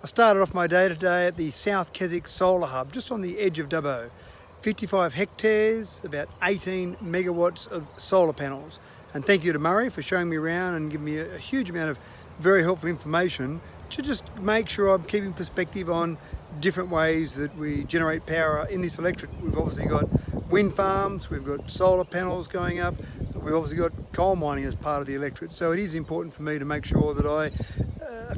I started off my day today at the South Keswick Solar Hub, just on the edge of Dubbo. 55 hectares, about 18 megawatts of solar panels. And thank you to Murray for showing me around and giving me a huge amount of very helpful information to just make sure I'm keeping perspective on different ways that we generate power in this electorate. We've obviously got wind farms, we've got solar panels going up, we've obviously got coal mining as part of the electorate. So it is important for me to make sure that I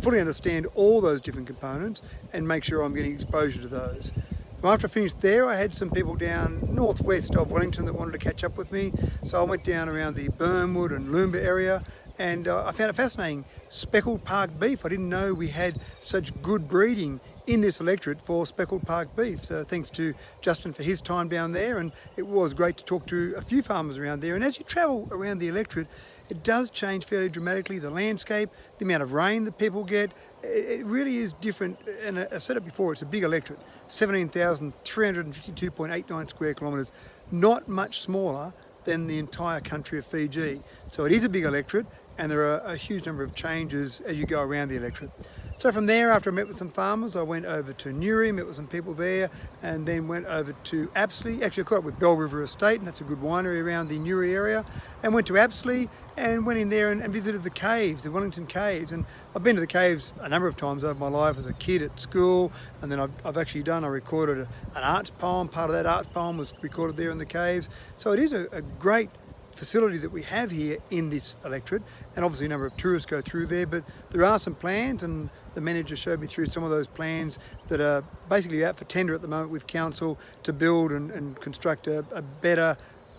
fully understand all those different components and make sure I'm getting exposure to those. Well, after I finished there, I had some people down northwest of Wellington that wanted to catch up with me. So I went down around the Burnwood and Loomba area, and I found it fascinating. Speckled park beef. I didn't know we had such good breeding in this electorate for speckled park beef. So thanks to Justin for his time down there, and it was great to talk to a few farmers around there. And as you travel around the electorate, it does change fairly dramatically. The landscape, the amount of rain that people get, it really is different. And I said it before, it's a big electorate, 17,352.89 square kilometres, not much smaller than the entire country of Fiji. So it is a big electorate, and there are a huge number of changes as you go around the electorate. So from there, after I met with some farmers, I went over to Newry, met with some people there, and then went over to Apsley. Actually, I caught up with Bell River Estate, and that's a good winery around the Newry area, and went to Apsley and went in there and visited the caves, the Wellington Caves. And I've been to the caves a number of times over my life as a kid at school, and then I've actually I recorded an arts poem. Part of that arts poem was recorded there in the caves. So it is a great facility that we have here in this electorate, and obviously a number of tourists go through there, but there are some plans, and the manager showed me through some of those plans that are basically out for tender at the moment with council to build and construct a better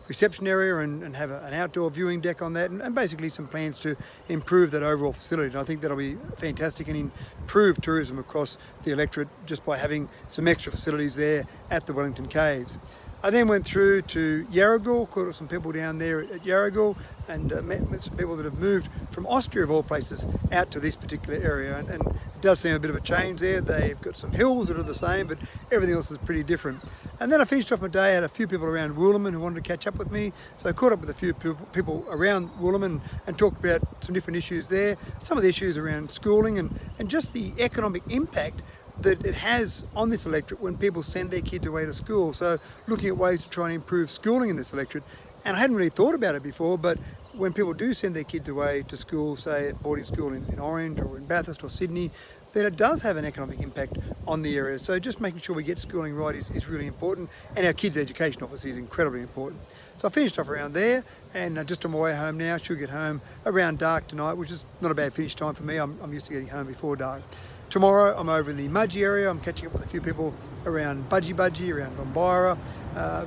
reception area and have an outdoor viewing deck on that, and basically some plans to improve that overall facility. And I think that'll be fantastic and improve tourism across the electorate just by having some extra facilities there at the Wellington Caves. I then went through to Yarragal, caught up with some people down there at Yarragal, and met some people that have moved from Austria, of all places, out to this particular area. And it does seem a bit of a change there. They've got some hills that are the same, but everything else is pretty different. And then I finished off my day, had a few people around Woolaman who wanted to catch up with me. So I caught up with a few people around Woolaman and talked about some different issues there. Some of the issues around schooling and just the economic impact that it has on this electorate when people send their kids away to school. So looking at ways to try and improve schooling in this electorate. And I hadn't really thought about it before, but when people do send their kids away to school, say at boarding school in Orange or in Bathurst or Sydney, then it does have an economic impact on the area. So just making sure we get schooling right is really important, and our kids' education obviously is incredibly important. So I finished off around there, and just on my way home now. Should get home around dark tonight, which is not a bad finish time for me. I'm used to getting home before dark. Tomorrow I'm over in the Mudgee area. I'm catching up with a few people around Budgie, around Bombira,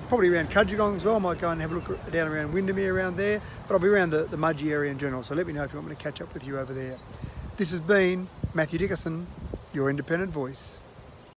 probably around Kudgegong as well. I might go and have a look down around Windermere around there, but I'll be around the Mudgee area in general. So let me know if you want me to catch up with you over there. This has been Mathew Dickerson, your independent voice.